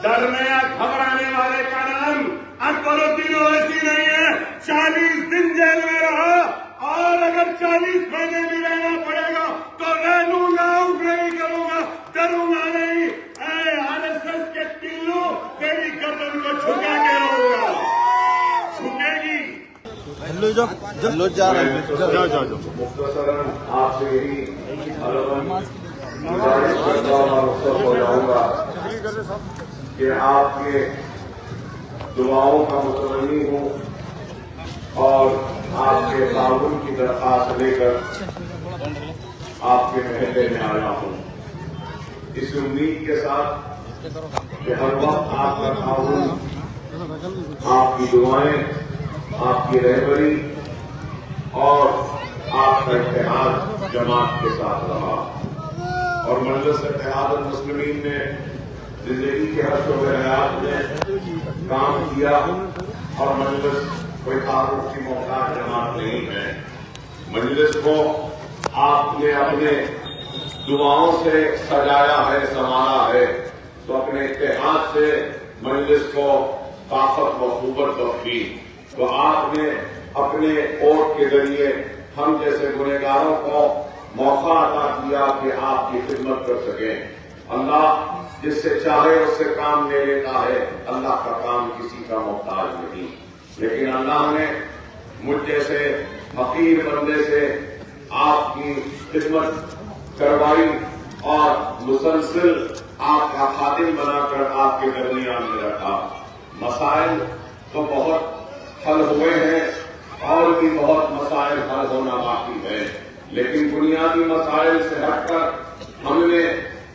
डरने या घबराने वाले का नाम अकबरुद्दीन ओवैसी नहीं है। 40 दिन जेल में रहा और अगर 40 महीने भी रहना पड़ेगा तो रह लूंगा, उग्र नहीं करूंगा, डरूंगा नहीं। आरएसएस के टिल्लू तेरी गर्दन को झुका के रहूंगा, झुकेगी। मुख्तसरन आपसे यही हो जाऊंगा कि आपके दुआओं का मुतमन्नी हूँ और आपके ताउन की दरख्वास्त लेकर आपके महल्ले में आया हूँ, इस उम्मीद के साथ कि हर वक्त आपका ताउन, आपकी दुआएं, आपकी रहबरी और आपका इत्तेहाद जमात के साथ रहा और मजलिस इत्तेहाद मुस्लिमीन ने जिंदगी के हर शोबे हयात में काम किया और मजलिस कोई तारुफ की मोहताज जमात नहीं है। मजलिस को आपने अपने दुआओं से सजाया है, संवारा है, तो अपने इत्तेहाद से मजलिस को ताकत व कुव्वत बख्शी। तो आपने अपने वोट के जरिए हम जैसे गुनहगारों को मौका अता किया कि आपकी खिदमत कर सकें। अल्लाह जिससे चाहे उससे काम ले लेता है, अल्लाह का काम किसी का मोहताज नहीं। लेकिन अल्लाह ने मुझ जैसे फकीर बंदे से आपकी खिदमत करवाई और मुसलसिल आपका खादिम बनाकर आपके दरमियान में रखा। मसाइल तो बहुत हल हुए हैं और भी बहुत मसाइल हल होना बाकी है, लेकिन बुनियादी मसाइल से हटकर हमने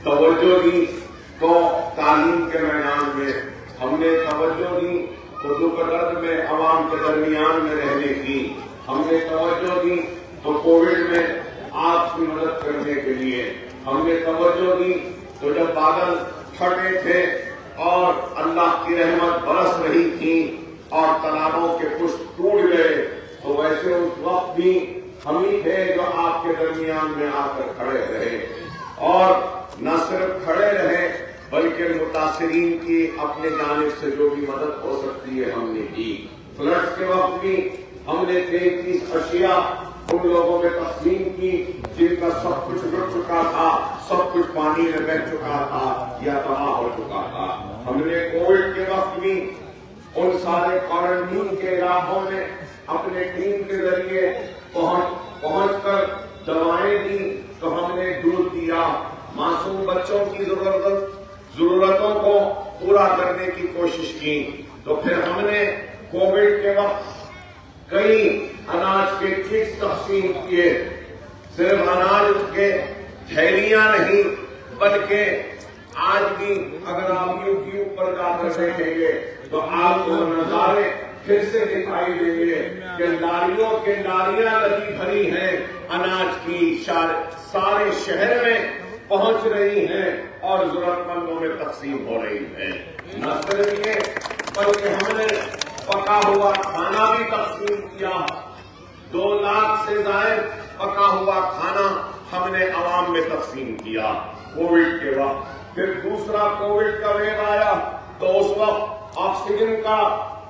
तवज्जो दी तो तालीम के मैदान में, हमने तवज्जो दी तो दुर्गत में अवाम के दरमियान में रहने की, हमने तवज्जो दी तो कोविड में आपकी मदद करने के लिए, हमने तवज्जो दी तो जब बादल फटे थे और अल्लाह की रहमत बरस रही थी और तालाबों के पुष्प टूट गए, तो वैसे उस वक्त भी हम ही थे जो आपके दरमियान में आकर खड़े रहे और न सिर्फ खड़े रहे बल्कि मुतासिरीन की अपने जानिब से जो भी मदद हो सकती है हमने की। फ्लड्स के वक्त भी हमने 33 अशिया उन लोगों में तकसीम की जिनका सब कुछ रुक चुका था, सब कुछ पानी में बह चुका था या तबाह हो चुका था। हमने कोविड के वक्त भी उन सारे क्वारंटीन के इलाकों में अपने टीम के जरिए पहुंचकर दवाएं दी, तो हमने दूध दिया, मासूम बच्चों की जरूरतों को पूरा करने की कोशिश की। तो फिर हमने कोविड के वक्त कई अनाज के किट्स तकसीम किए, सिर्फ अनाज के थैलियां नहीं बल्कि आज भी अगर आप यूट्यूब पर जाकर देखेंगे तो आपको नजारे फिर से दिखाई देंगे कि लारियों के लारियां लगी भरी हैं अनाज की, सारे शहर में पहुंच रही हैं और जरूरतमंदों में तकसीम हो रही है। न सिर्फ ये बल्कि हमने पका हुआ खाना भी तकसीम किया। 2 लाख से ज्यादा पका हुआ खाना हमने आवाम में तकसीम किया कोविड के वक्त। फिर दूसरा कोविड का वेव आया तो उस वक्त ऑक्सीजन का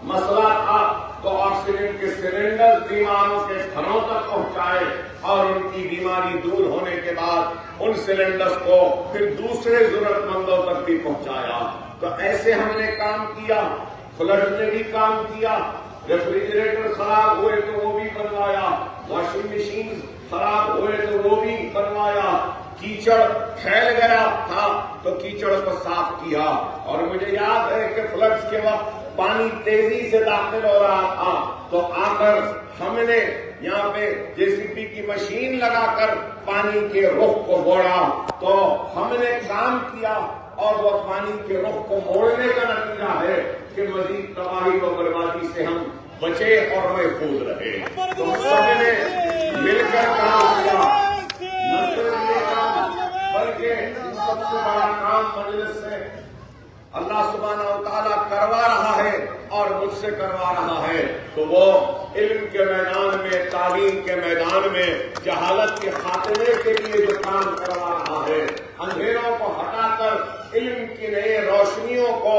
मसला था, तो ऑक्सीजन के सिलेंडर बीमारों के घरों तक पहुंचाए और उनकी बीमारी दूर होने के बाद उन सिलेंडर्स को फिर दूसरे जरूरतमंदों तक भी पहुंचाया। तो ऐसे हमने काम किया। फ्लड ने भी काम किया, रेफ्रिजरेटर खराब हुए तो वो भी बनवाया, वॉशिंग मशीन खराब हुए तो वो भी बनवाया, कीचड़ फैल गया था तो कीचड़ को साफ किया। और मुझे याद है कि फ्लड्स के वक्त पानी तेजी से दाखिल हो रहा था तो आकर हमने यहाँ पे जेसीबी की मशीन लगाकर पानी के रुख को मोड़ा, तो हमने काम किया और वो पानी के रुख को मोड़ने का नतीजा है कि मजीद तबाही व बर्बादी से हम बचे और महफूज रहे। तो सबने मिलकर काम किया, न सिर्फ ये काम बल्कि सबसे बड़ा काम मजलिस से अल्लाह सुब्हानहू व तआला करवा रहा है और मुझसे करवा रहा है। तो वो इल्म के मैदान में, तालीम के मैदान में जहालत के खात्मे के लिए जो काम करवा रहा है, अंधेरों को हटाकर इल्म की नई रोशनियों को,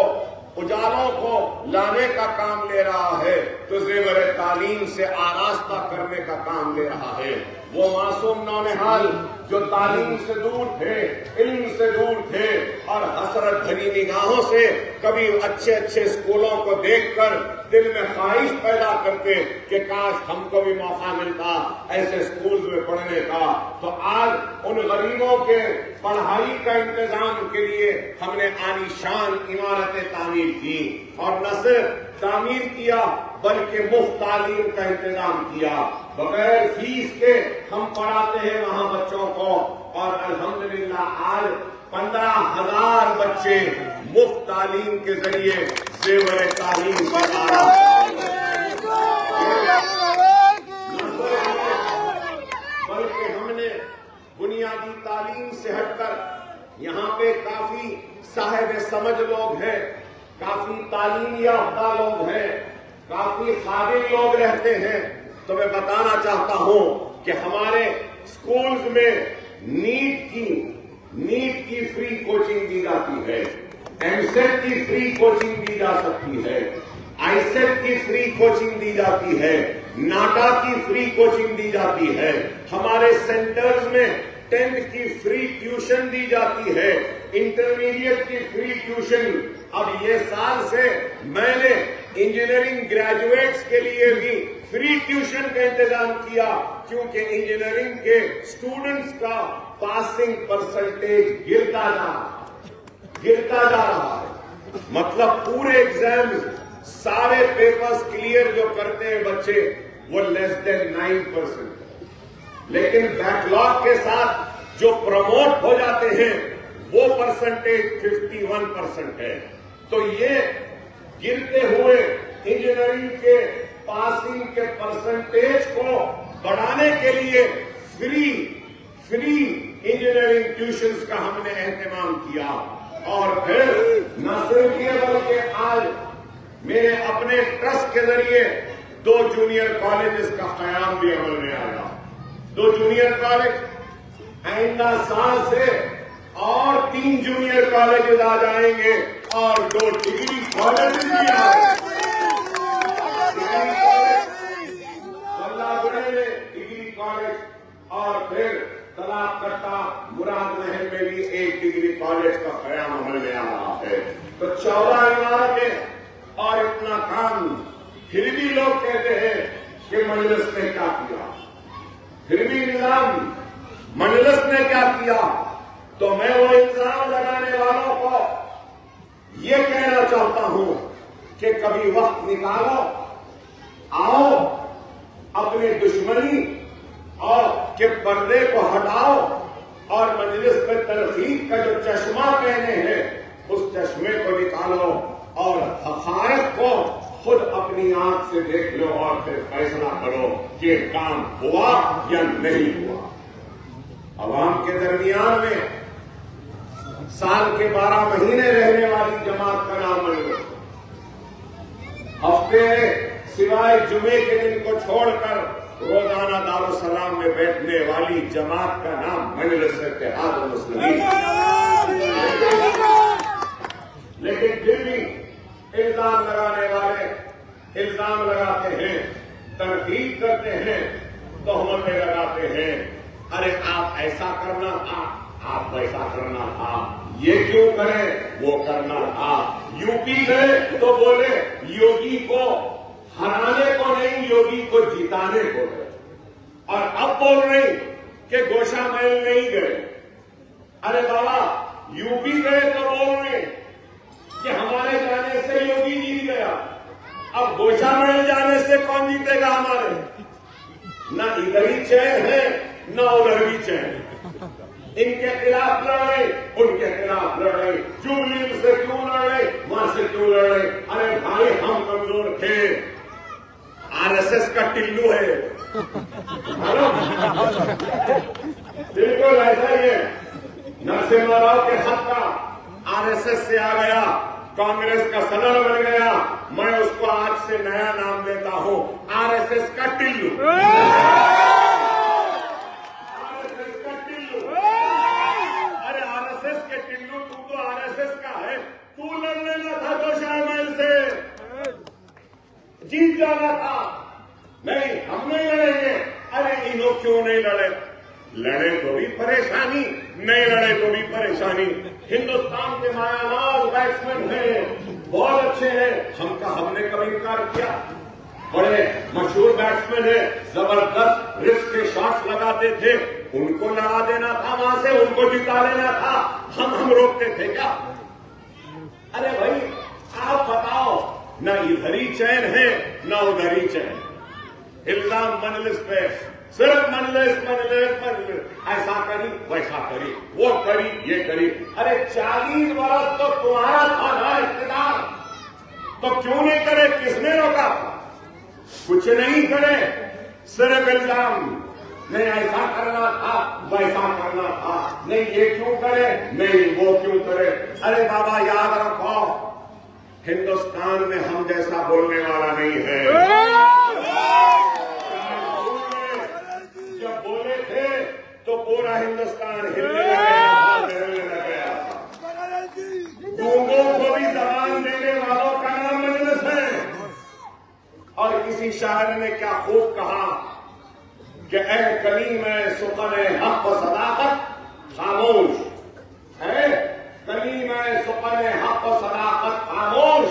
उजालों को लाने का काम ले रहा है, तो जेवर तालीम से आरास्ता करने का काम ले रहा है। वो मासूम नौनिहाल जो तालीम से दूर थे, इल्म से दूर थे और हसरत भरी निगाहों से कभी अच्छे अच्छे स्कूलों को देखकर दिल में ख्वाहिश पैदा करते कि काश हमको भी मौका मिलता ऐसे स्कूल में पढ़ने का, तो आज उन गरीबों के पढ़ाई का इंतजाम के लिए हमने आलीशान इमारतें तामीर की और न सिर्फ तामीर किया बल्कि मुफ्त तालीम का इंतजाम किया। बगैर फीस के हम पढ़ाते हैं वहां बच्चों को और अल्हम्दुलिल्लाह आज 15,000 बच्चे मुफ्त तालीम के जरिए जेवर तालीम से बल्कि हमने बुनियादी तालीम से हटकर यहाँ पे काफी साहिब समझ लोग हैं, काफी तालीम याफ्ता लोग हैं, काफी काबिल लोग रहते हैं। तो मैं बताना चाहता हूं कि हमारे स्कूल्स में नीट की फ्री कोचिंग दी जाती है, एमसेट की फ्री कोचिंग दी जा सकती है, आईसेट की फ्री कोचिंग दी जाती है, नाटा की फ्री कोचिंग दी जाती है। हमारे सेंटर्स में 10th की फ्री ट्यूशन दी जाती है, इंटरमीडिएट की फ्री ट्यूशन। अब ये साल से मैंने इंजीनियरिंग ग्रेजुएट्स के लिए भी फ्री ट्यूशन का इंतजाम किया, क्योंकि इंजीनियरिंग के स्टूडेंट्स का पासिंग परसेंटेज गिरता जा रहा है। मतलब पूरे एग्जाम सारे पेपर्स क्लियर जो करते हैं बच्चे वो लेस देन 9%, लेकिन बैकलॉग के साथ जो प्रमोट हो जाते हैं वो परसेंटेज 51% है। तो ये गिरते हुए इंजीनियरिंग के पासिंग के परसेंटेज को बढ़ाने के लिए फ्री इंजीनियरिंग ट्यूशंस का हमने एहतमाम किया। और फिर न सिर्फ ये बल्कि आज मेरे अपने ट्रस्ट के जरिए 2 जूनियर कॉलेजेस का कयाम भी अमल में आया। 2 जूनियर कॉलेज आइंदा साल से और 3 जूनियर कॉलेजेस आ जाएंगे और 2 डिग्री कॉलेज भी आ डिग्री कॉलेज और फिर तलाक कट्टा मुराद महल में भी 1 डिग्री कॉलेज का कयाम अमल में आ रहा है। तो 14 इमारतें और इतना काम, फिर भी लोग कहते हैं कि मजलिस ने क्या किया, फिर भी निजाम मजलिस ने क्या किया। तो मैं वो इल्जाम लगाने वालों को ये कहना चाहता हूं कि कभी वक्त निकालो, आओ अपने दुश्मनी और के पर्दे को हटाओ और मजलिस में तरकीब का जो चश्मा पहने हैं उस चश्मे को निकालो और हक़ाइक़ को खुद अपनी आंख से देख लो और फिर फैसला करो कि काम हुआ या नहीं हुआ। अवाम के दरमियान में साल के 12 महीने रहने वाली जमात का नाम मजलिस, हफ्ते सिवाय जुमे के दिन को छोड़कर रोजाना दारुसलाम में बैठने वाली जमात का नाम मजलिस इत्तेहाद मुस्लिमीन। लेकिन फिर भी इल्जाम लगाने वाले इल्जाम लगाते हैं, तनकीद करते हैं, तोहमतें लगाते हैं। अरे आप ऐसा करना था, आप वैसा करना था, ये क्यों करें, वो करना था। यूपी गए तो बोले योगी को हराने को नहीं, योगी को जिताने को गए। और अब बोल रहे कि गोशा महल नहीं गए। अरे बाबा, यूपी गए तो बोल रहे कि हमारे जाने से योगी जीत गया, अब गोशा महल जाने से कौन जीतेगा हमारे? ना इधर ही चैन है ना उधर भी चैन। इनके खिलाफ लड़े, उनके खिलाफ लड़े, जुबली से क्यों लड़े, वहां से क्यों लड़े। अरे भाई, हम कमजोर थे, आरएसएस का टिल्लू है। बिल्कुल ऐसा ही है। नरसिम्हा राव के खत का आरएसएस से आ गया, कांग्रेस का सदर बन गया। मैं उसको आज से नया नाम देता हूं, आरएसएस का टिल्लू। आरएसएस का टिल्लू। अरे आरएसएस के टिल्लू, तू तो आरएसएस जीत जाना था। नहीं, हम नहीं लड़ेंगे। अरे इन्हों क्यों नहीं लड़े? लड़े तो भी परेशानी, नहीं लड़े तो भी परेशानी। हिंदुस्तान के मायानाज बैट्समैन हैं, बहुत अच्छे हैं, हमने कभी इनकार किया। बड़े मशहूर बैट्समैन है, जबरदस्त रिस्क के शॉट्स लगाते थे, उनको लड़ा देना था, वहां से उनको जिता लेना था। हम रोकते थे क्या? अरे भाई आप बताओ, ना इधर ही चैन है ना उधर ही चैन। इल्जाम मनलिस पे, सिर्फ मनलिस, ऐसा करी वैसा करी, वो करी ये करी। अरे 40 वर्ष तो तुम्हारा था ना इख्तियार, तो क्यों नहीं करे? किसने रोका? कुछ नहीं करे, सिर्फ इल्जाम। नहीं ऐसा करना था, वैसा करना था, नहीं ये क्यों करे, नहीं वो क्यों करे। अरे बाबा याद रखो, हिंदुस्तान में हम जैसा बोलने वाला नहीं है। जब बोले थे तो पूरा हिंदुस्तान हिलने लग गया। गूंगों को भी जबान देने वालों का नाम मजलिस है। और किसी शायर ने क्या खूब कहा कि ऐ कलीम सुखन हक व सदाकत खामोश है, कलीम सुखन हक व सदाकत खामोश।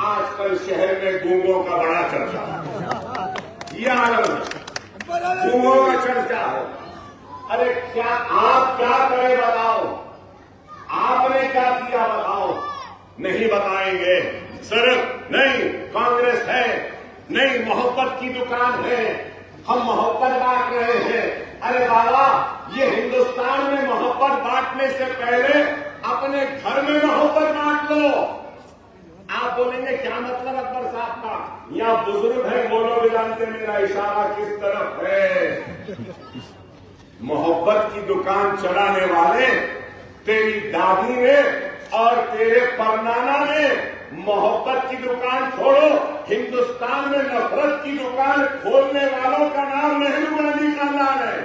आजकल शहर में गूंगों का बड़ा चर्चा है, गूंगों का चर्चा है। अरे क्या आप क्या करें बताओ? आपने क्या किया बताओ? नहीं बताएंगे। सिर्फ नहीं कांग्रेस है, नहीं मोहब्बत की दुकान है, हम मोहब्बत बांट रहे हैं। अरे बाबा, ये हिंदुस्तान में मोहब्बत बांटने से पहले अपने घर में मोहब्बत बांट लो। आप बोलेंगे क्या मतलब अकबर साहब का? यहाँ बुजुर्ग है, बोलो भी जानते मेरा इशारा किस तरफ है। मोहब्बत की दुकान चलाने वाले तेरी दादी ने और तेरे परनाना ने मोहब्बत की दुकान छोड़ो, हिंदुस्तान में नफरत की दुकान खोलने वालों का नाम नेहरू गांधी का नाम है।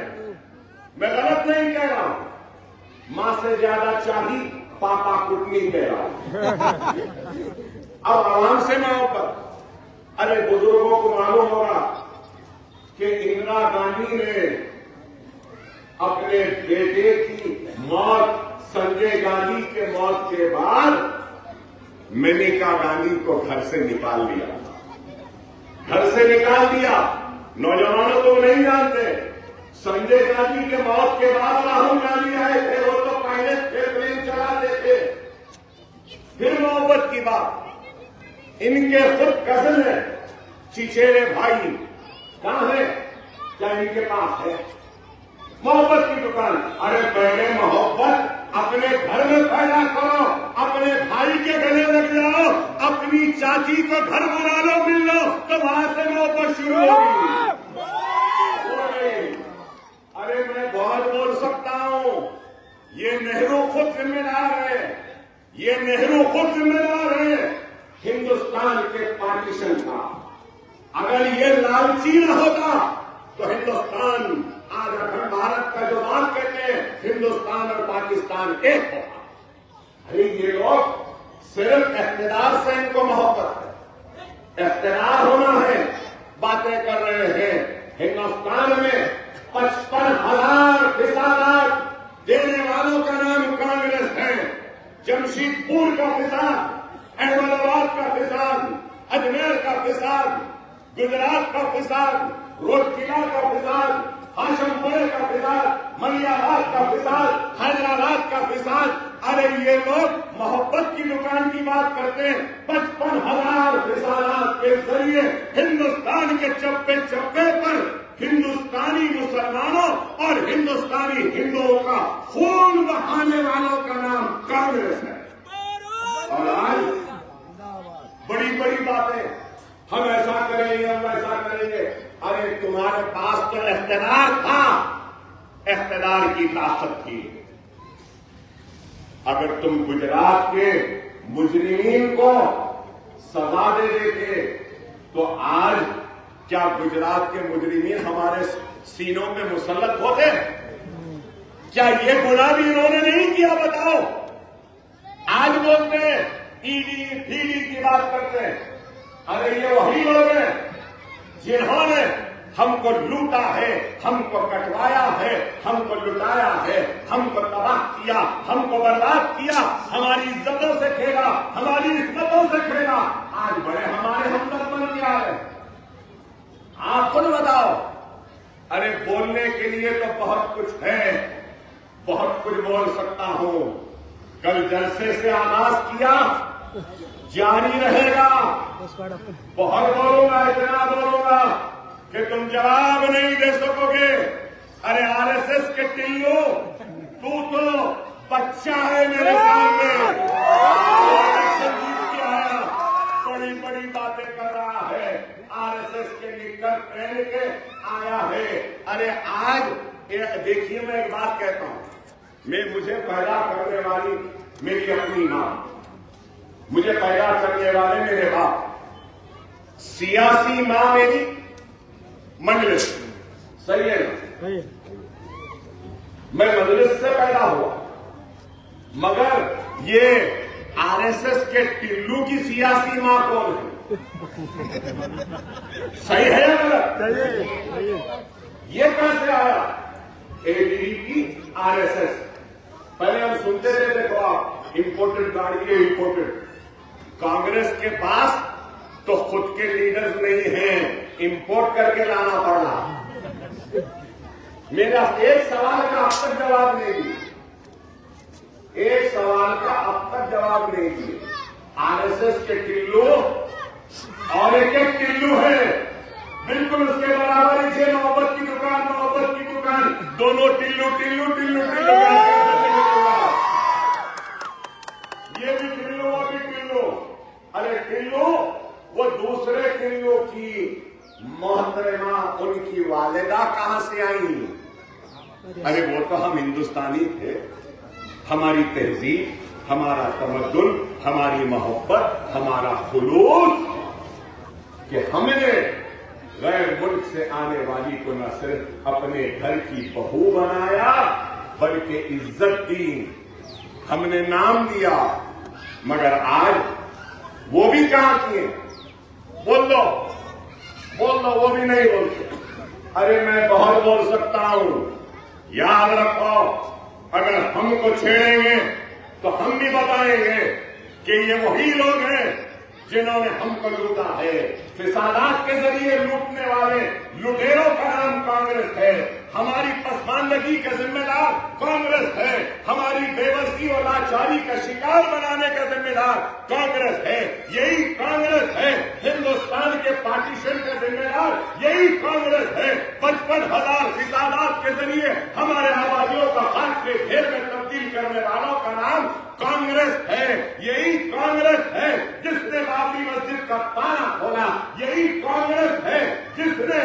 मैं गलत नहीं कह रहा हूं। मां से ज्यादा चाही पापा कुटनी कह रहा हूं। अब आराम से मोहब्बत। अरे बुजुर्गों को मालूम होगा कि इंदिरा गांधी ने अपने बेटे की मौत, संजय गांधी के मौत के बाद मेनका गांधी को घर से निकाल दिया। घर से निकाल दिया। नौजवानों को नहीं जानते, संजय गांधी के मौत के बाद राहुल गांधी आए थे, वो तो पहले फिल्म चलाते थे। फिर मोहब्बत की बात, इनके खुद कजन है, चिचेरे भाई कहां है? क्या इनके पास है मोहब्बत की दुकान? अरे पहले मोहब्बत अपने घर में पैदा करो, अपने भाई के गले लग जाओ, अपनी चाची को घर बुला लो, मिल लो, तो वहां से मोहब्बत शुरू होगी। अरे मैं बहुत बोल सकता हूं, ये नेहरू खुद जिम्मेदार है, ये नेहरू खुद जिम्मेदार है हिंदुस्तान के पार्टीशन का। अगर ये लालची न होता तो हिंदुस्तान, आज अखंड भारत का जो बात कहते हैं, हिंदुस्तान और पाकिस्तान एक होगा। अरे ये लोग सिर्फ इख्तियार से इनको मोहब्बत है, इख्तियार होना है, बातें कर रहे हैं। हिंदुस्तान में 55,000 फिसाद देने वालों का नाम कांग्रेस है। जमशेदपुर का फिसाद, अहमदाबाद का फिसाद, अजमेर का फिसाद, गुजरात का फिसाद, रोहतकिला का फिसाद, हाशमपुर का फिसाद, मलियाबाद का फिसाद, हैदराबाद का फिसाद। अरे ये लोग मोहब्बत की दुकान की बात करते हैं। 55,000 फिसादात के जरिए हिंदुस्तान के चप्पे चप्पे पर हिंदुस्तानी मुसलमानों और हिंदुस्तानी हिंदुओं का खून बहाने वालों का नाम कांग्रेस है। और आज बड़ी बड़ी बातें, हम ऐसा करेंगे, हम ऐसा करेंगे। अरे तुम्हारे पास तो इख्तियार था, इख्तियार की ताकत थी। अगर तुम गुजरात के मुजरिमीन को सजा दे देते तो आज क्या गुजरात के मुजरिमीन हमारे सीनों पे मुसल्लत होते? क्या ये गुनाह भी इन्होंने नहीं किया? बताओ। आज बोलते हैं ईडी फीडी की बात करते हैं। अरे ये वही लोग हैं जिन्होंने हमको लूटा है, हमको कटवाया है, हमको लुटाया है, हमको तबाह किया, हमको बर्बाद किया, हमारी इज्जतों से खेला, हमारी इस्मतों से खेला। आज बड़े हमारे हमदर्द बन के आ रहे। आप खुद बताओ। अरे बोलने के लिए तो बहुत कुछ है, बहुत कुछ बोल सकता हूं। कल जलसे से आगाज किया, जारी रहेगा। बहुत बोलूंगा, इतना बोलूंगा कि तुम जवाब नहीं दे सकोगे। अरे आरएसएस के टिल्लू, तू तो बच्चा है मेरे सामने। इलेक्शन जीत के आया, बड़ी बड़ी बातें कर रहा है, आरएसएस के निकट पहन के आया है। अरे आज देखिए, मैं एक बात कहता हूं, मुझे पैदा करने वाली मेरी अपनी मां, मुझे पैदा करने वाले मेरे बाप, सियासी मां मेरी मजलिस, सही है ना? मैं मजलिस से पैदा हुआ, मगर ये आरएसएस के टिल्लू की सियासी मां कौन है? सही है या गलत? ये कहां से आया? ABVP, RSS. पहले हम सुनते थे, देखो आप, इंपोर्टेड गाड़ी है, इंपोर्टेड। कांग्रेस के पास तो खुद के लीडर्स नहीं हैं, इंपोर्ट करके लाना पड़ रहा। मेरा एक सवाल का अब तक जवाब नहीं दिया, एक सवाल का अब तक जवाब नहीं दिया। आरएसएस के टिल्लू और एक टिल्लू है, बिल्कुल उसके बराबर ही, मोहब्बत की दुकान, मोहब्बत की दुकान, दोनों टिल्लू टिल्लू टिल्लू टिल्लू। ये भी टिल्लू, वो भी टिल्लू। अरे टिल्लू वो दूसरे टिल्लू की मोहतरमा, उनकी वालिदा कहां से आई? अरे वो तो हम हिंदुस्तानी थे, हमारी तहजीब, हमारा तमद्दुन, हमारी मोहब्बत, हमारा खुलूस, कि हमने गैर मुल्क से आने वाली को न सिर्फ अपने घर की बहू बनाया, बल्कि इज्जत दी, हमने नाम दिया। मगर आज वो भी कहां किए? बोल लो, वो भी नहीं बोलते। अरे मैं बहुत बोल सकता हूं, याद रखो, अगर हमको छेड़ेंगे तो हम भी बताएंगे कि ये वही लोग हैं जिन्होंने हमको लूटा है। फिसादात के जरिए लूटने वाले लुटेरों का नाम कांग्रेस है। हमारी पसमानदगी का जिम्मेदार कांग्रेस है। हमारी बेबसी और लाचारी का शिकार बनाने का जिम्मेदार कांग्रेस है। यही कांग्रेस है हिंदुस्तान के पार्टीशन का जिम्मेदार, यही कांग्रेस है 55,000 फिसादात के जरिए हमारे आबादियों का खाक के ढेर में तब्दील करने वालों का नाम कांग्रेस है। यही कांग्रेस है जिसने बाबरी मस्जिद का ताला खोला, यही कांग्रेस है जिसने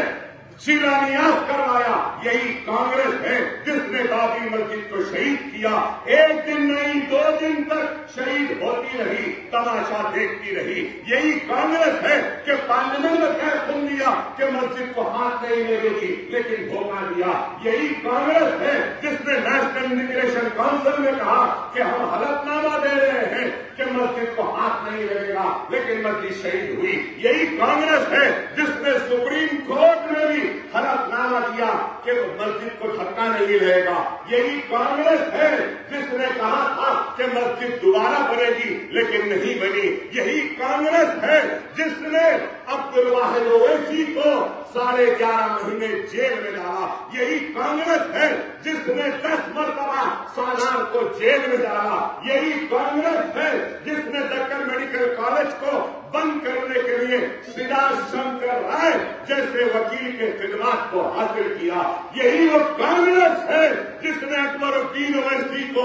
शिलान्यास करवाया, यही कांग्रेस है जिसने बाबरी मस्जिद को शहीद किया। एक दिन नहीं, 2 दिन तक शहीद होती रही, तमाशा देखती रही। यही कांग्रेस है कि पार्लियामेंट में कह सुन दिया कि मस्जिद को हाथ नहीं लगेगी, लेकिन धोखा दिया। यही कांग्रेस है जिसने नेशनल इमिग्रेशन काउंसिल में कहा कि हम हलफनामा दे रहे हैं कि मस्जिद को हाथ नहीं लगेगा, लेकिन मस्जिद शहीद हुई। यही कांग्रेस है जिसने सुप्रीम कोर्ट में भी हलफनामा दिया कि मस्जिद को धक्का नहीं रहेगा। यही कांग्रेस है जिसने कहा था कि मस्जिद दोबारा बनेगी, लेकिन नहीं बनी। यही कांग्रेस है जिसने अब्दुल वाहिद ओवैसी को 11.5 महीने जेल में डाला। यही कांग्रेस है जिसने 10 मरतबा सालार को जेल में डाला। यही कांग्रेस है जिसने दक्कन मेडिकल कॉलेज को बंद करने के लिए सिद्धार्थ शंकर राय जैसे वकील के खिदमत को हासिल किया। यही वो कांग्रेस है जिसने अकबरुद्दीन ओवैसी को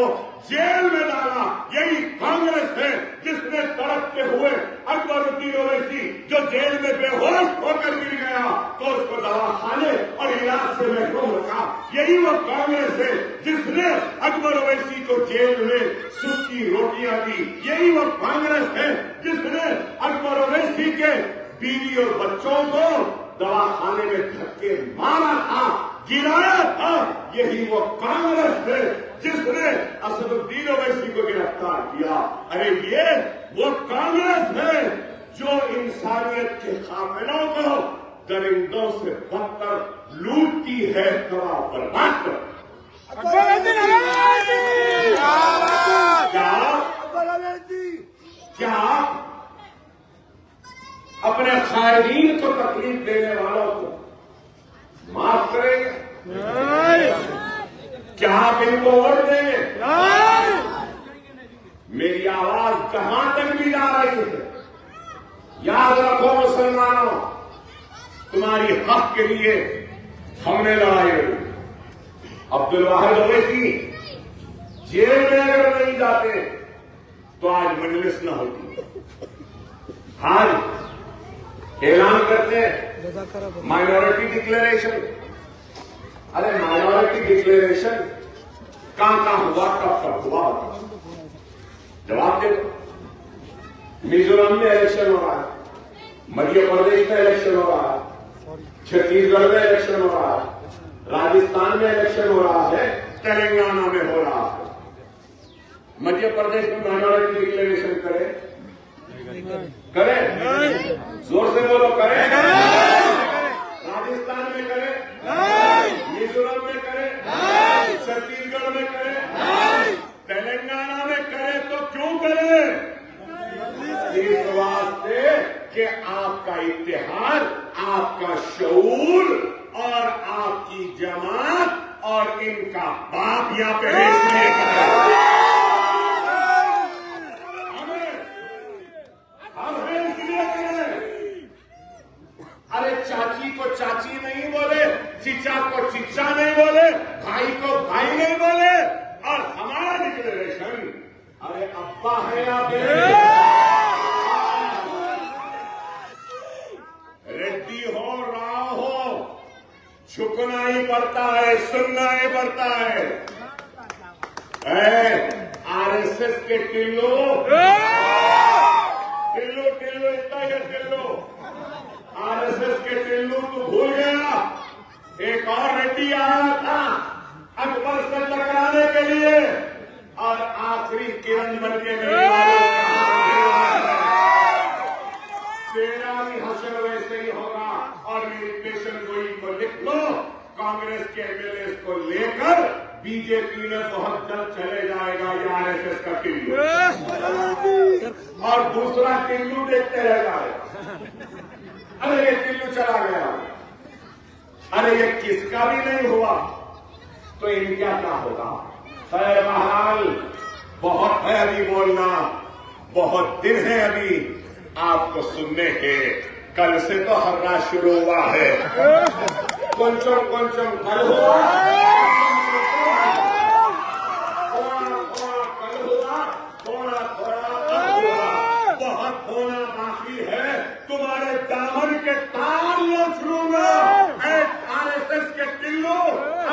जेल में डाला। यही कांग्रेस है जिसने तड़पते हुए अकबरुद्दीन ओवैसी, जो जेल में बेहोश होकर गिर गया, तो उसको दवाखाने और इलाज से महरूम रखा। यही वो कांग्रेस है जिसने अकबर ओवैसी को जेल में सूखी रोटियां दी। यही वो कांग्रेस है जिसने अकबर ओवैसी के बीवी और बच्चों को दवाखाने में धक्के मारा था, गिराया था। यही वो कांग्रेस है जिसने असदुद्दीन ओवैसी को गिरफ्तार किया। अरे ये वो कांग्रेस है जो इंसान इंसानियत के काफिलों को दरिंदों से बदतर लूटती है, तबाह बर्बाद कर। क्या अपने खायदीन को तकलीफ देने वालों को माफ करेंगे? क्या आप इनको वोट देंगे? मेरी आवाज कहां तक भी जा रही है? याद रखो मुसलमानों, तुम्हारी हक के लिए हमने लड़ाई लड़ी। अब्दुल वाहिद ओवैसी जेल में अगर नहीं जाते तो आज मजलिस न होती। आज ऐलान करते हैं माइनॉरिटी डिक्लेरेशन। अरे माइनॉरिटी डिक्लेरेशन कहां हुआ, कब हुआ? जवाब दे दो। मिजोरम में इलेक्शन हो रहा है, मध्य प्रदेश में इलेक्शन हो रहा है, छत्तीसगढ़ में इलेक्शन हो रहा है, राजस्थान में इलेक्शन हो रहा है, तेलंगाना में हो रहा है। मध्य प्रदेश में माइनॉरिटी डिक्लेरेशन करे? जोर से बोलो, करे? राजस्थान में करे? मिजोरम में करे? छत्तीसगढ़ में करे? तेलंगाना में करे? तो क्यों करे? इस वास्ते कि आपका इत्तेहाद, आपका शऊर और आपकी जमात और इनका बाप यहां पे है, इसलिए करे। अरे चाची को चाची नहीं बोले, चिचा को चिचा नहीं बोले, भाई को भाई नहीं बोले, और हमारा डिक्लेरेशन, अरे अब्बा है आप, रेड्डी हो राव हो, झुकना ही पड़ता है, सुनना ही पड़ता है। आरएसएस के टिल्लो इतना ही टिल्लो, आरएसएस के टिल्लू तो भूल गया। एक और रेड्डी आ रहा था अकबर से टकराने के लिए, और आखिरी किरण बन के तेरा भी हशर वैसे ही होगा। और मेरी पेशन गोई को लिख लो, कांग्रेस के एमएलए को लेकर बीजेपी में बहुत जल्द चले जाएगा ये आरएसएस का टिल्लू, और दूसरा टिल्लू देखते रह जाएगा। अरे ये टिल्लू चला गया, अरे ये किसका भी नहीं हुआ तो इनका क्या होगा? बहरहाल बहुत है अभी बोलना, बहुत दिन है अभी आपको सुनने के। कल से तो हर्रा शुरू हुआ है, కొంచెం कल हुआ, कल हुआ, थोड़ा बहुत होना बाकी है। तुम्हारे दामन के तार नोच लूंगा। आरएसएस के टिल्लू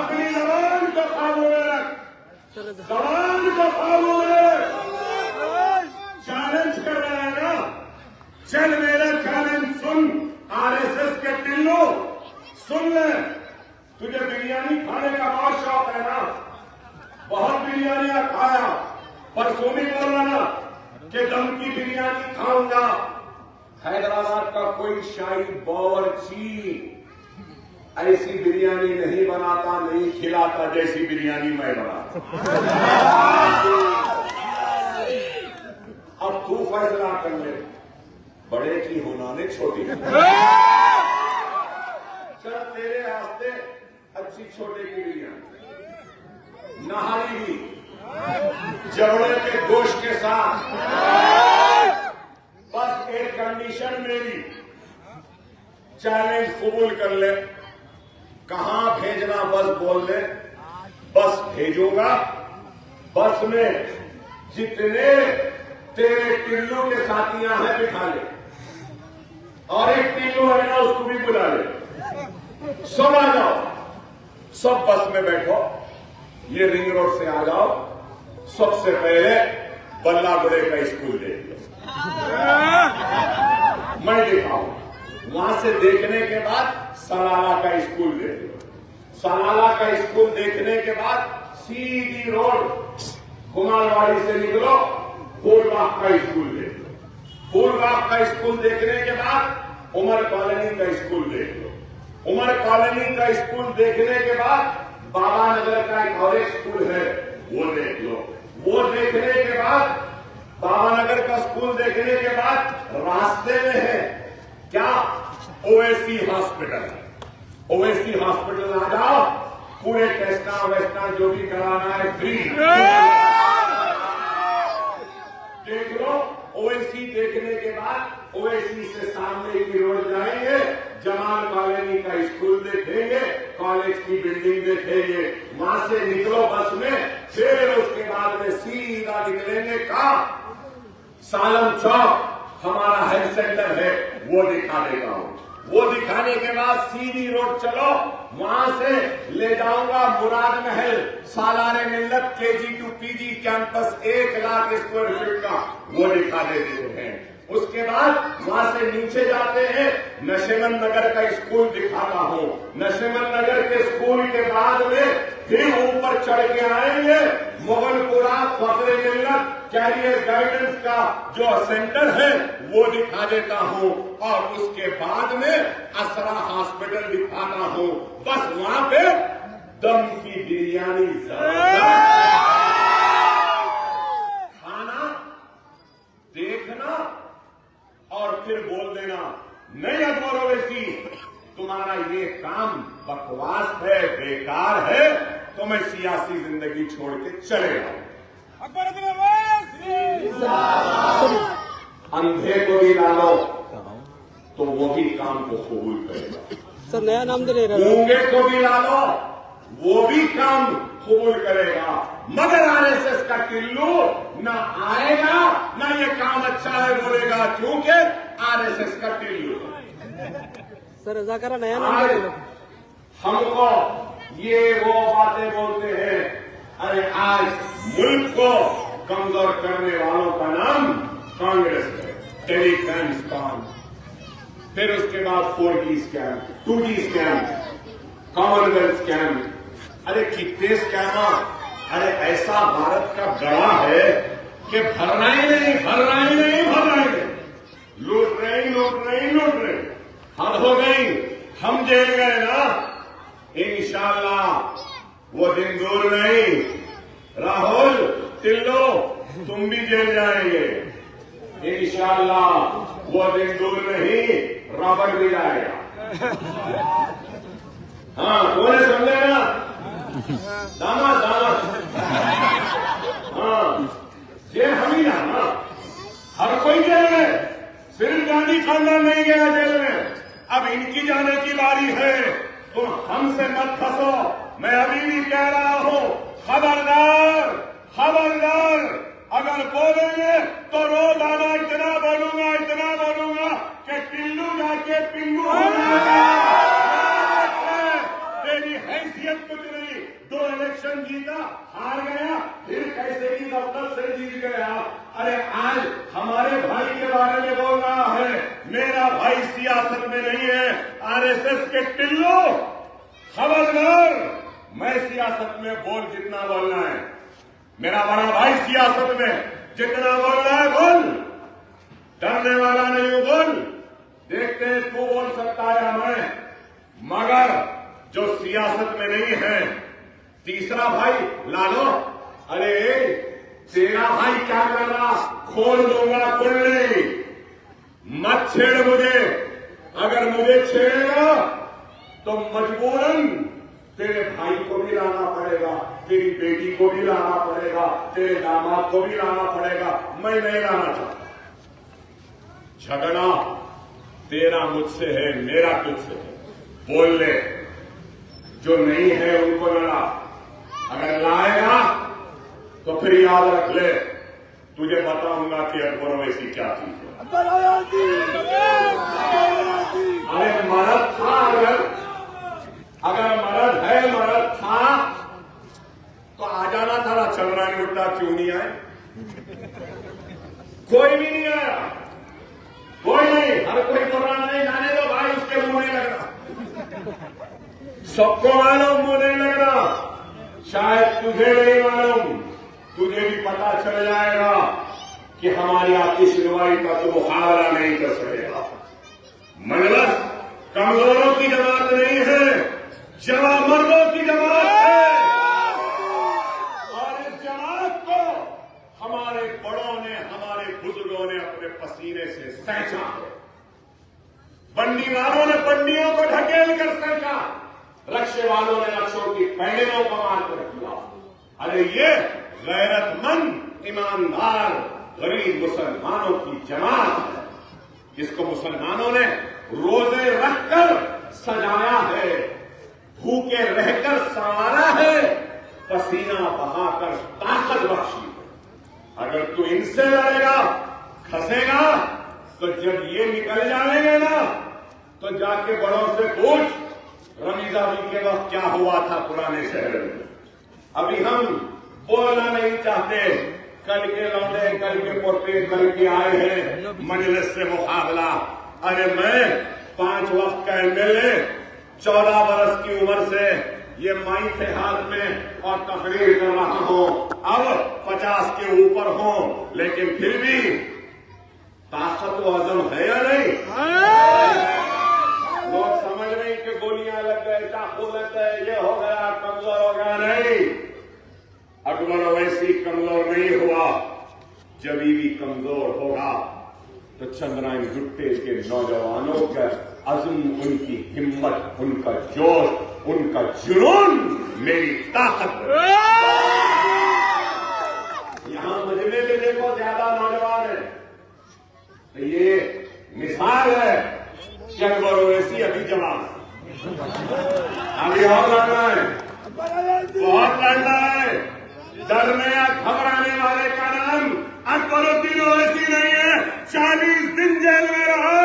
अपनी जबान को काबू में रख, जबान को काबू में रख। चैलेंज कर रहा है ना, चल मेरा चैलेंज सुन। आरएसएस के टिल्लू सुन ले, तुझे बिरयानी खाने का बहुत शौक है ना, बहुत बिरयानियां खाया, परसों भी बोल रहा ना कि दम की बिरयानी खाऊंगा। हैदराबाद का कोई शाही बावर्ची ऐसी बिरयानी नहीं बनाता, नहीं खिलाता जैसी बिरयानी मैं बनाता। अब तू फैसला कर ले, बड़े की होना ने छोटी। चल तेरे रास्ते अच्छी छोटे की बिरयानी, नहारी भी जबड़े के गोश्त के साथ। बस एक कंडीशन मेरी, चैलेंज कबूल कर ले, कहां भेजना बस बोल दे, बस भेजूंगा। बस में जितने तेरे टिल्लू के साथियां हैं बिठा ले, और एक टिल्लू है ना उसको भी बुला ले, सब आ जाओ, सब बस में बैठो, ये रिंग रोड से आ जाओ। सबसे पहले बल्लागुड़े का स्कूल देख लो, मैं दिखाऊं। वहां से देखने के बाद सलाला का स्कूल देख लो, सलाला का स्कूल देखने के बाद सीधी रोड कुमारवाड़ी से निकलो, फूलबाग का स्कूल देख लो। फूल रात का स्कूल देखने के बाद उमर कॉलोनी का स्कूल देख लो। उमर कॉलोनी का स्कूल देखने के बाद बाबा नगर का एक और एक स्कूल है, वो देख लो। वो देखने के बाद बाबा नगर का स्कूल देखने के बाद रास्ते में है क्या, ओएसी हॉस्पिटल। ओएसी हॉस्पिटल आ जाओ, पूरे टेस्टा वेस्टा जो भी कराना है फ्री देख लो। ओएसी देखने के बाद ओएसी से सामने की रोड जाएंगे, जमाल कॉलोनी का स्कूल देखेंगे, कॉलेज की बिल्डिंग देखेंगे। वहां से निकलो बस में, फिर उसके बाद में सीधा निकलेंगे कहाँ, सालम चौक हमारा हेल्थ सेंटर है, वो दिखा देता हूं। वो दिखाने के बाद सीधी रोड चलो, वहां से ले जाऊंगा मुराद Mahal Salare Millat KG to PG campus 1 lakh square feet का, वो दिखा देते हैं। उसके बाद वहां से नीचे जाते हैं, नशेमन नगर का स्कूल दिखाता हूं। नशेमन नगर के स्कूल के बाद में फिर ऊपर चढ़ के आएंगे, मुगलपुरा फखरे मिल्लत कैरियर गाइडेंस का जो सेंटर है वो दिखा देता हूं, और उसके बाद में असरा हॉस्पिटल दिखाता हूं। बस वहां पे दम की बिरयानी खाना देखना और फिर बोल देना नहीं अकबर ओवैसी, तुम्हारा ये काम बकवास है, बेकार है, तो मैं सियासी जिंदगी छोड़ के चले जाऊं। अंधे को भी डालो तो वो भी काम को कबूल करेगा। सर नया नाम दे रहे गूंगे को भी डालो वो भी काम कबूल करेगा, मगर आरएसएस का टिल्लू ना आएगा ना ये काम अच्छा है बोलेगा, क्योंकि आरएसएस का टिल्लू। सर रजाकारा नया नाम दे रहे हमको ये वो बातें बोलते हैं, अरे आज मुल्क को कमजोर करने वालों का नाम कांग्रेस है। टेलीकॉम स्कैम, फिर उसके बाद 4G scam, 2G scam, Commonwealth scam, अरे कितने स्कैम। अरे ऐसा भारत का गड़ा है कि भरना ही नहीं, भरना ही नहीं, भरना ही नहीं, लूट रहे, लूट रहे, लूट रहे। हद हो गई, हम जेल गए ना, इंशाल्लाह वो दिन दूर नहीं। राहुल टिल्लो तुम भी जेल जाएंगे इंशाल्लाह, वो दिन दूर नहीं, रॉबर्ट भी जाएगा। हाँ कौन है समझेगा, दामाद दामाद। हाँ जेल हम ही ना, हर कोई जेल में, सिर्फ गांधी खानदान नहीं गया जेल में। अब इनकी जाने की बारी है, तुम हमसे मत फंसो। मैं अभी भी कह रहा हूं, खबरदार खबरदार, अगर बोलेंगे तो रोजाना इतना बोलूंगा कि टिल्लू जाके पिल्लू हो जाएगा। तेरी हैसियत कुछ नहीं, 2 इलेक्शन जीता, हार गया, फिर कैसे की दफ्तर से जीत गया। अरे आज हमारे भाई के बारे में बोल रहा है, मेरा भाई सियासत में नहीं है, आरएसएस के टिल्लू। खबरदार, मैं सियासत में बोल जितना बोलना है, मेरा बड़ा भाई सियासत में जितना बोलना है बोल, डरने वाला नहीं हूं, बोल। देखते हैं तू बोल सकता है या मैं, मगर जो सियासत में नहीं है। तीसरा भाई लालो, अरे तेरा भाई क्या कर रहा, खोल दूंगा कुंडली, मत छेड़ मुझे। अगर मुझे छेड़ेगा तो मजबूरन तेरे भाई को भी लाना पड़ेगा, तेरी बेटी को भी लाना पड़ेगा, तेरे दामाद को भी लाना पड़ेगा, मैं नहीं लाना चाहता। झगड़ा तेरा मुझसे है, मेरा तुझसे है, बोल ले। जो नहीं है उनको लड़ा, अगर लाएगा तो फिर याद रख ले, तुझे बताऊंगा कि अकबर ओवैसी क्या चीज है। अरे मरद था, अगर मरद है, मरद था तो आ जाना था ना, चल रहा है उल्टा, क्यों नहीं आए? कोई भी नहीं आया, कोई नहीं, हर कोई बोल रहा नहीं, जाने दो भाई, उसके मुंह नहीं लग रहा, सबको मालूम मुंह नहीं लग रहा। शायद तुझे नहीं मालूम, तुझे भी पता चल जाएगा कि हमारी आपकी सुनवाई का तो मुकाबला नहीं कर सकेगा। मजलिस कमजोरों की जमात नहीं है, जवान मर्दों की जमात है और इस जमात को हमारे बड़ों ने, हमारे बुजुर्गों ने अपने पसीने से सहचा है। बंडी वालों ने बंडियों को ढकेल कर सहचा, रक्षे वालों ने रक्षों की पैड़ियों को मार कर रखा। अरे ये गैरतमंद, ईमानदार, गरीब मुसलमानों की जमात है, जिसको मुसलमानों ने रोजे रखकर सजाया है, भूखे रहकर संवारा है, पसीना बहाकर ताकत बख्शी है। अगर तू इनसे लड़ेगा, खसेगा, तो जब ये निकल जाएंगे ना, तो जाके बड़ों से पूछ रमीजावी के वक्त क्या हुआ था पुराने शहर में। अभी हम बोलना नहीं चाहते, कल के लौटे, कल के पोते, कल के आए हैं मजलिस से मुकाबला। अरे मैं 5 वक्त का एमएलए, 14 बरस की उम्र से ये माइक के हाथ में और तकरीर कर रहा हूं, अब 50 के ऊपर हूं, लेकिन फिर भी ताकत व अज़म है या नहीं? लोग समझ रहे कि गोलियां लग गए, चाकू लग गए, ये हो गया, कमजोर हो गया। नहीं, अकबर वैसी कमजोर नहीं हुआ। जब भी कमजोर होगा तो चंद्रायन गुट्टे के नौजवानों का अज़्म, उनकी हिम्मत, उनका जोश, उनका जुनून मेरी ताकत। यहां मजमे में देखो ज्यादा नौजवान है, तो ये मिसाल है कि अकबर वैसी अभी जवान, अभी और लड़ना है, बहुत लड़ना है। डरने या घबराने वाले का नाम अकबरुद्दीन ओवैसी नहीं है। 40 दिन जेल में रहा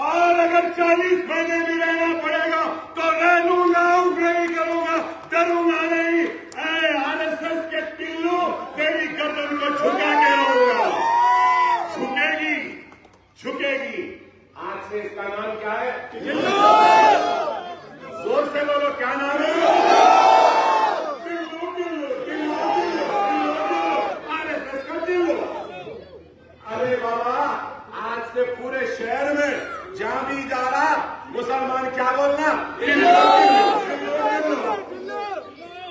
और अगर 40 महीने भी रहना पड़ेगा तो रह लूंगा, नहीं करूंगा, डरूंगा नहीं। आरएसएस के टिल्लू तेरी गर्दन को झुका के रहूंगा। झुकेगी, झुकेगी। आज से इसका नाम क्या है? टिल्लू। जोर से बोलो, क्या नाम है? अरे बाबा, आज से पूरे शहर में जहां भी जा रहा मुसलमान क्या बोलना?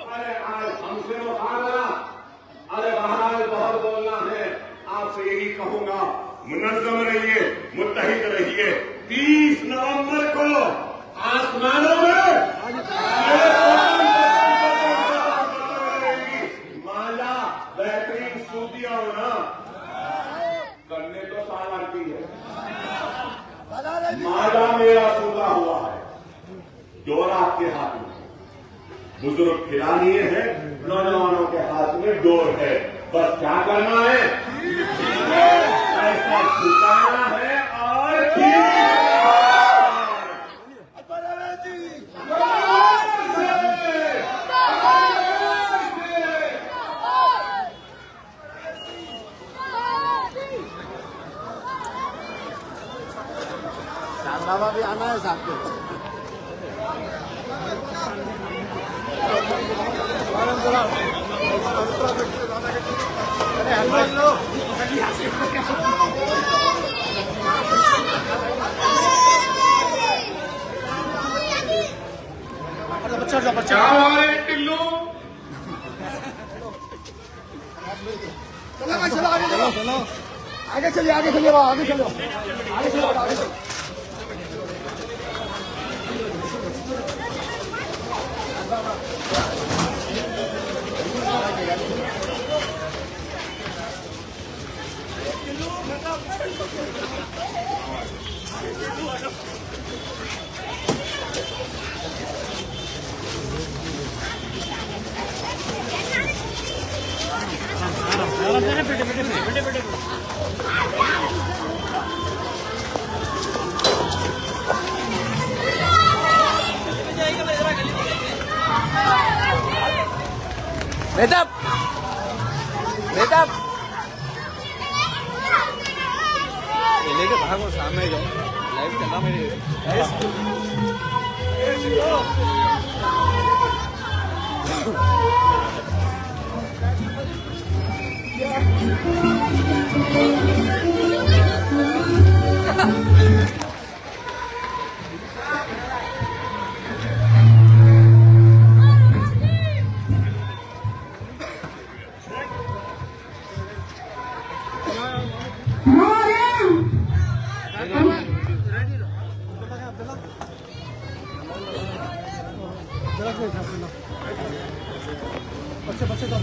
अरे आज हमसे मुकाबला। अरे बहरहाल बहुत बोलना है, आपसे यही कहूंगा, मुनज़्ज़म रहिए, मुत्तहिद रहिए। 30 नवंबर को आसमानों में माला बेहतरीन सूदियां होना करने तो साल की है। माला मेरा सूदा हुआ है, डोरा आपके हाथ में, बुजुर्ग खिलानी है, नौजवानों के हाथ में डोर है। बस क्या करना है? ऐसा झुकाना है और बाबा भी आना है साथ में। बच्चा हमारे टिल्लू। चलो आगे चलिए, आगे चलिए, आगे चलो, आगे चलो, आगे चलो। बेटा लेके भागो, सामने जाओ, लाइव चलना मेरे। बच्चे बच्चे का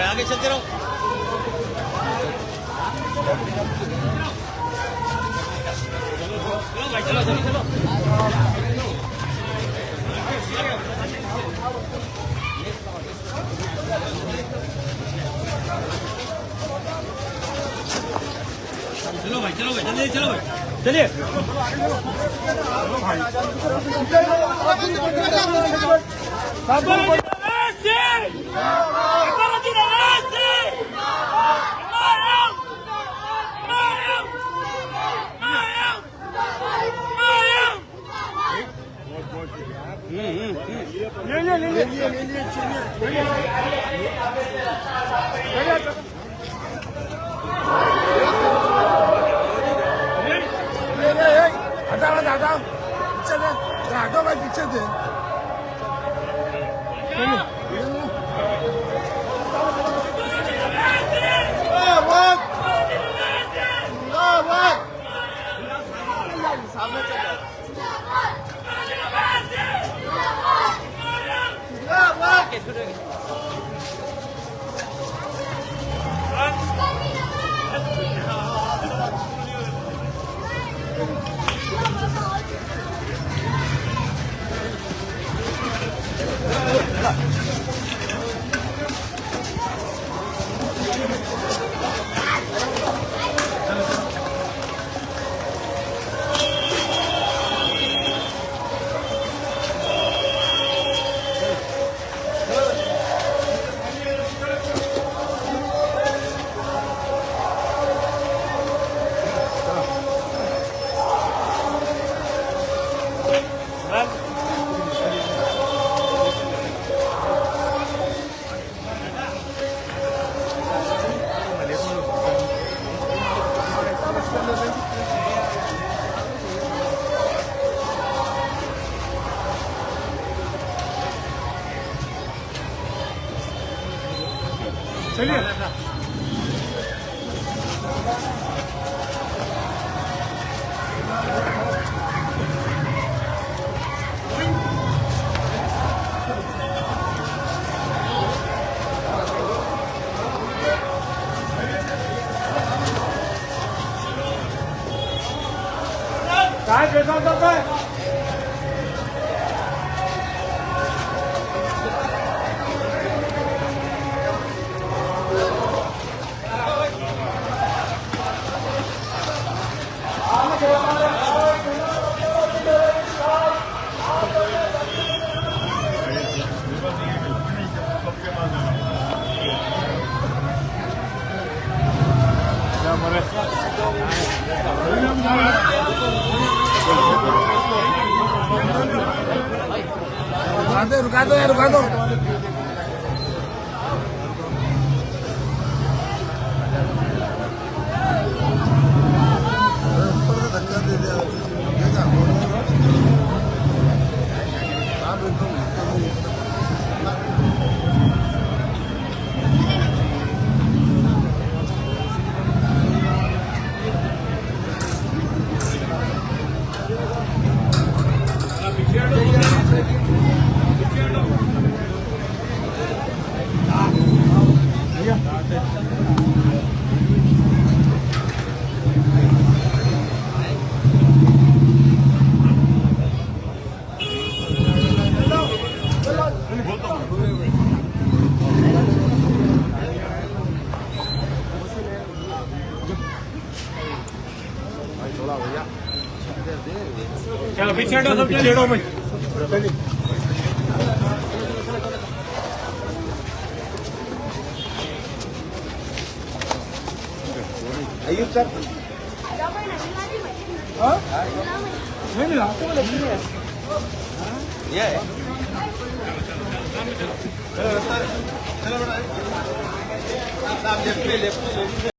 आगे चलते रहो। चलो भाई चलो चलो चलो। चलो भाई जल्दी चलो भाई चलिए। हटा चले राघव भाई पीछे थे सामने चलिए काय बेटा करता है रुका दो यार, रुका दो। धक्का दे दिया। चलो पीछे हटो, सब पीछे हटो भाई। अयुब सर, नहीं रास्ते में लगी है ये है। चलो चलो